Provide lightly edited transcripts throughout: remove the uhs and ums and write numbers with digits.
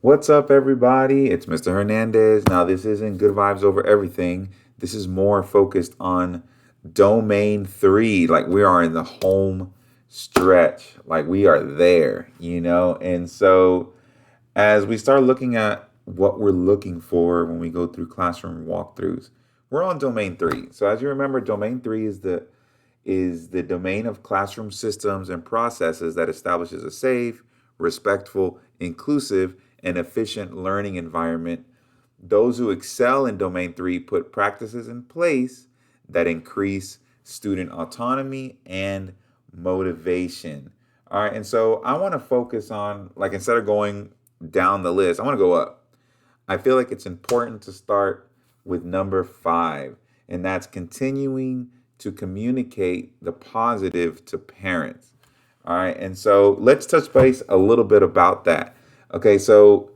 What's up, everybody? It's Mr. Hernandez. Now, this isn't good vibes over everything. This is more focused on domain three. Like, we are in the home stretch, like, we are there. And so, as we start looking at what we're looking for when we go through classroom walkthroughs, we're on domain three. So, as you remember, domain three is the domain of classroom systems and processes that establishes a safe, respectful, inclusive, and efficient learning environment. Those who excel in domain three put practices in place that increase student autonomy and motivation. All right, and so I want to focus on, like, instead of going down the list, I want to go up. I feel like it's important to start with number five, and that's continuing to communicate the positive to parents. All right, and so let's touch base a little bit about that. Okay, so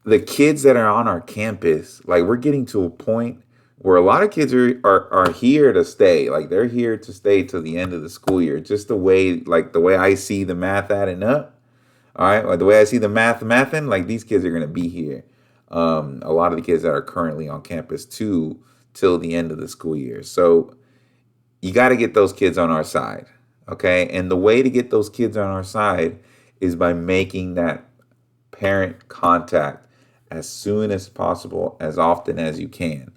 the kids that are on our campus, like, we're getting to a point where a lot of kids are here to stay. Like, they're here to stay till the end of the school year. Just the way I see the math adding up. All right, like the way I see the mathing, like, these kids are gonna be here. A lot of the kids that are currently on campus too till the end of the school year. So you got to get those kids on our side. Okay. And the way to get those kids on our side is by making that parent contact as soon as possible, as often as you can.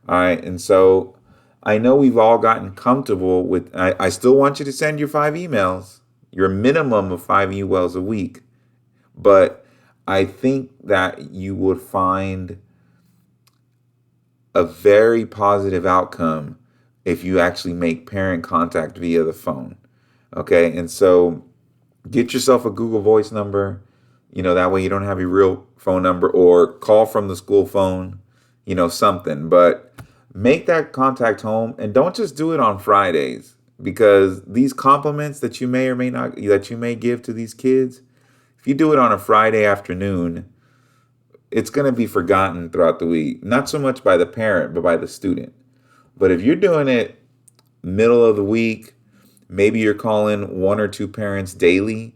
All right. And so I know we've all gotten comfortable with, I still want you to send your 5 emails, your minimum of 5 emails a week. But I think that you would find a very positive outcome if you actually make parent contact via the phone. Okay. And so get yourself a Google Voice number. That way you don't have your real phone number, or call from the school phone, something. But make that contact home, and don't just do it on Fridays, because these compliments that you may or may not, that you may give to these kids, if you do it on a Friday afternoon, it's going to be forgotten throughout the week. Not so much by the parent, but by the student. But if you're doing it middle of the week, maybe you're calling one or two parents daily.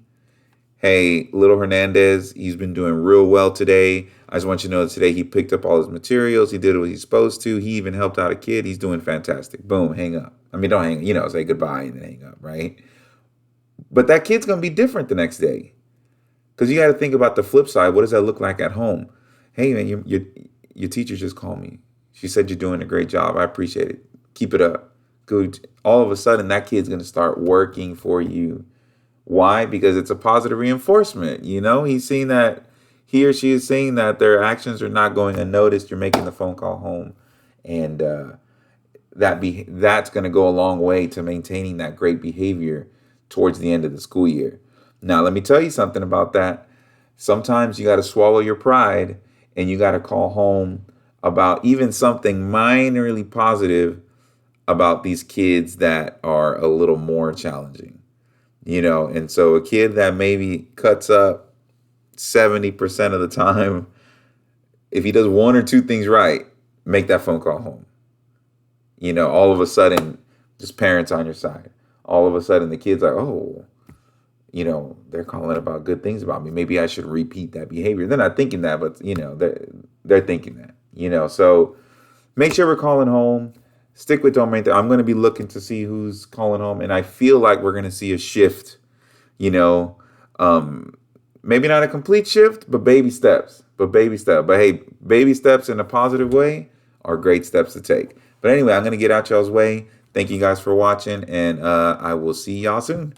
Hey, little Hernandez, he's been doing real well today. I just want you to know that today he picked up all his materials. He did what he's supposed to. He even helped out a kid. He's doing fantastic. Boom, hang up. I mean, don't hang, say goodbye and then hang up, right? But that kid's going to be different the next day. Because you got to think about the flip side. What does that look like at home? Hey, man, your teacher just called me. She said you're doing a great job. I appreciate it. Keep it up. Good. All of a sudden, that kid's going to start working for you. Why? Because it's a positive reinforcement. He's seeing that, he or she is seeing that their actions are not going unnoticed. You're making the phone call home, and that's going to go a long way to maintaining that great behavior towards the end of the school year. Now, let me tell you something about that. Sometimes you got to swallow your pride, and you got to call home about even something minorly positive about these kids that are a little more challenging. And so a kid that maybe cuts up 70% of the time, if he does one or two things right, make that phone call home. All of a sudden, just parents on your side. All of a sudden, the kids are, oh, they're calling about good things about me. Maybe I should repeat that behavior. They're not thinking that, but they're thinking that. So make sure we're calling home. Stick with domain three. I'm going to be looking to see who's calling home, and I feel like we're going to see a shift. You know, Maybe not a complete shift, but baby steps. But hey, baby steps in a positive way are great steps to take. But anyway, I'm going to get out y'all's way. Thank you guys for watching, and I will see y'all soon.